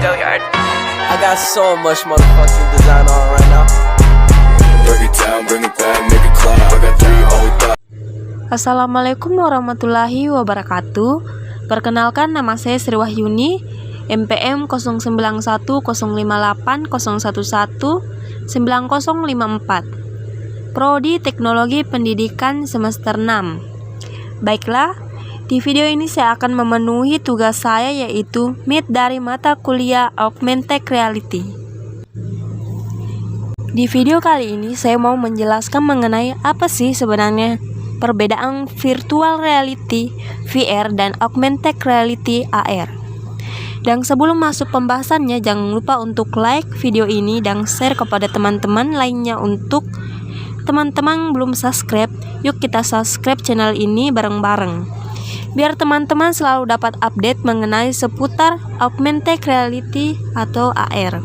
Go Yard. I got so much motherfucking design on right now. Break it down, bring it back, make it clap. I got 3 old thoughts. Assalamualaikum warahmatullahi wabarakatuh. Perkenalkan, nama saya Sri Wahyuni, MPM 091058011954, Prodi Teknologi Pendidikan semester 6. Baiklah, di video ini saya akan memenuhi tugas saya, yaitu MIT dari mata kuliah Augmented Reality. Di video kali ini saya mau menjelaskan mengenai apa sih sebenarnya perbedaan virtual reality VR dan augmented reality AR. Dan sebelum masuk pembahasannya, jangan lupa untuk like video ini dan share kepada teman-teman lainnya. Untuk teman-teman belum subscribe, yuk kita subscribe channel ini bareng-bareng, biar teman-teman selalu dapat update mengenai seputar augmented reality atau AR.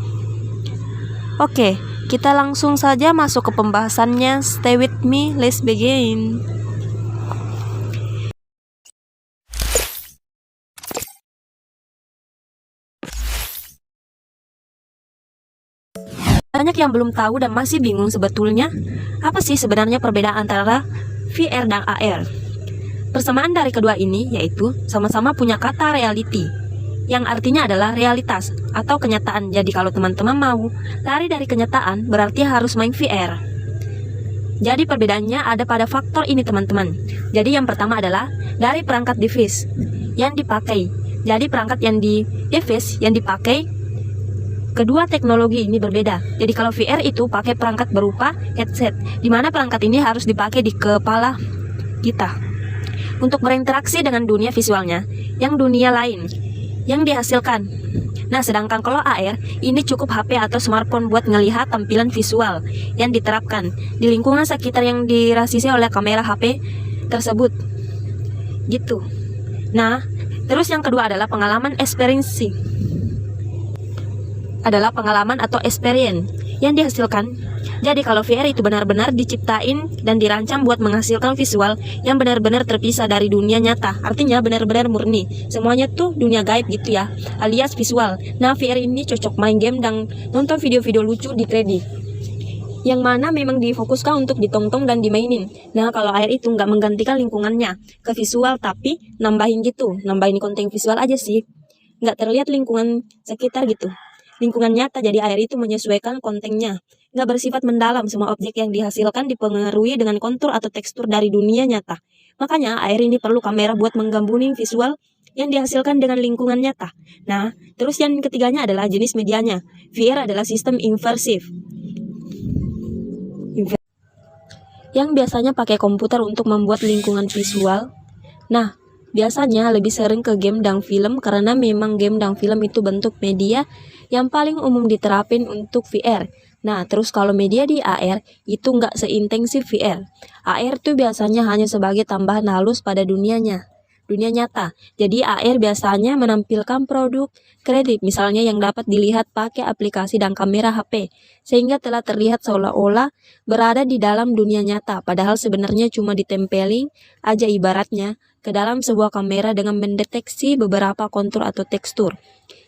Oke, kita langsung saja masuk ke pembahasannya. Stay with me, let's begin. Banyak yang belum tahu dan masih bingung sebetulnya apa sih sebenarnya perbedaan antara VR dan AR. Persamaan dari kedua ini yaitu sama-sama punya kata reality, yang artinya adalah realitas atau kenyataan. Jadi kalau teman-teman mau lari dari kenyataan, berarti harus main VR. Jadi perbedaannya ada pada faktor ini teman-teman. Jadi yang pertama adalah dari perangkat device yang dipakai. Jadi perangkat yang di device yang dipakai, kedua teknologi ini berbeda. Jadi kalau VR itu pakai perangkat berupa headset, di mana perangkat ini harus dipakai di kepala kita untuk berinteraksi dengan dunia visualnya, yang dunia lain yang dihasilkan. Nah, sedangkan kalau AR ini cukup HP atau smartphone buat ngelihat tampilan visual yang diterapkan di lingkungan sekitar yang dirasisi oleh kamera HP tersebut. Gitu. Nah, terus yang kedua adalah pengalaman experience atau experience yang dihasilkan. Jadi kalau VR itu benar-benar diciptain dan dirancang buat menghasilkan visual yang benar-benar terpisah dari dunia nyata. Artinya benar-benar murni, semuanya tuh dunia gaib gitu ya, alias visual. Nah, VR ini cocok main game dan nonton video-video lucu di 3D, yang mana memang difokuskan untuk ditonton dan dimainin. Nah, kalau AR itu nggak menggantikan lingkungannya ke visual, tapi nambahin konten visual aja sih, nggak terlihat lingkungan sekitar gitu, lingkungan nyata. Jadi AR itu menyesuaikan kontennya, nggak bersifat mendalam. Semua objek yang dihasilkan dipengaruhi dengan kontur atau tekstur dari dunia nyata. Makanya AR ini perlu kamera buat menggabungin visual yang dihasilkan dengan lingkungan nyata. Nah, terus yang ketiganya adalah jenis medianya. VR adalah sistem imersif yang biasanya pakai komputer untuk membuat lingkungan visual. Nah, biasanya lebih sering ke game dan film, karena memang game dan film itu bentuk media yang paling umum diterapin untuk VR. Nah, terus kalau media di AR itu nggak seintensif VR. AR tuh biasanya hanya sebagai tambahan halus pada dunia nyata. Jadi AR biasanya menampilkan produk kredit, misalnya yang dapat dilihat pakai aplikasi dan kamera HP, sehingga telah terlihat seolah-olah berada di dalam dunia nyata, padahal sebenarnya cuma ditempelin aja ibaratnya ke dalam sebuah kamera dengan mendeteksi beberapa kontur atau tekstur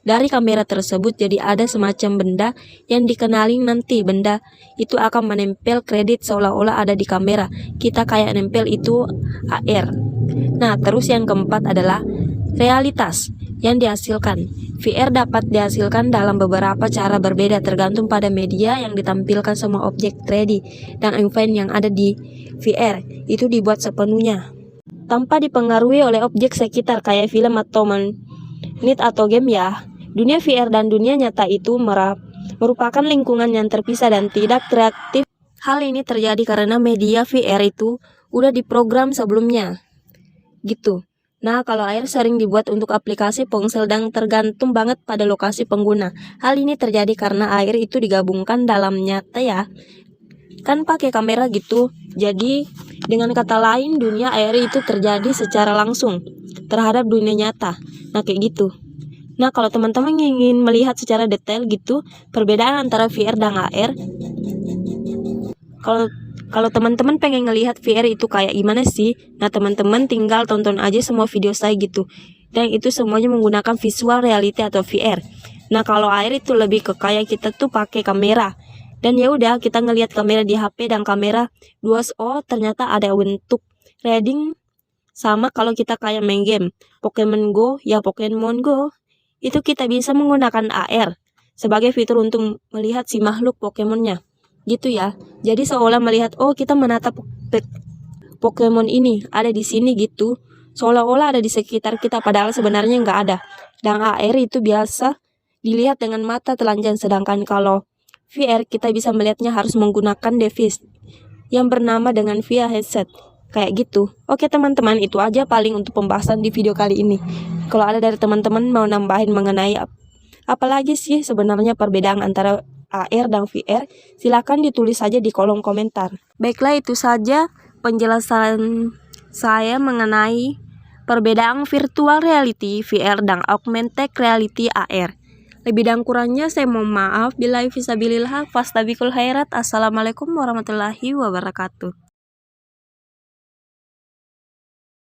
dari kamera tersebut. Jadi ada semacam benda yang dikenalin, nanti benda itu akan menempel kredit seolah-olah ada di kamera kita, kayak nempel itu AR. Nah, terus yang keempat adalah realitas yang dihasilkan. VR dapat dihasilkan dalam beberapa cara berbeda tergantung pada media yang ditampilkan. Semua objek 3D dan event yang ada di VR itu dibuat sepenuhnya tanpa dipengaruhi oleh objek sekitar kayak film atau menit atau game ya. Dunia VR dan dunia nyata itu merupakan lingkungan yang terpisah dan tidak interaktif. Hal ini terjadi karena media VR itu udah diprogram sebelumnya. Gitu. Nah, kalau AR sering dibuat untuk aplikasi ponsel dan tergantung banget pada lokasi pengguna. Hal ini terjadi karena AR itu digabungkan dalam nyata ya, kan pakai kamera gitu. Jadi dengan kata lain, dunia AR itu terjadi secara langsung terhadap dunia nyata. Nah, kayak gitu. Nah, kalau teman-teman ingin melihat secara detail gitu perbedaan antara VR dan AR, kalau teman-teman pengen ngelihat VR itu kayak gimana sih, nah teman-teman tinggal tonton aja semua video saya gitu. Dan itu semuanya menggunakan visual reality atau VR. Nah, kalau AR itu lebih ke kayak kita tuh pakai kamera. Dan ya udah, kita ngelihat kamera di HP dan kamera luas, oh ternyata ada bentuk reading. Sama kalau kita kayak main game Pokemon Go, ya Pokemon Go itu kita bisa menggunakan AR sebagai fitur untuk melihat si makhluk Pokemonnya. Gitu ya. Jadi seolah melihat, oh kita menatap Pokemon ini ada di sini gitu. Seolah-olah ada di sekitar kita padahal sebenarnya nggak ada. Dan AR itu biasa dilihat dengan mata telanjang, sedangkan kalau VR kita bisa melihatnya harus menggunakan device yang bernama dengan VR headset. Kayak gitu. Oke teman-teman, itu aja paling untuk pembahasan di video kali ini. Kalau ada dari teman-teman mau nambahin mengenai apalagi sih sebenarnya perbedaan antara AR dan VR, silakan ditulis saja di kolom komentar. Baiklah, itu saja penjelasan saya mengenai perbedaan virtual reality VR dan augmented reality AR. Lebih dan kurangnya saya mohon maaf. Billahi fisabilillah, fastabikul khairat. Assalamualaikum warahmatullahi wabarakatuh.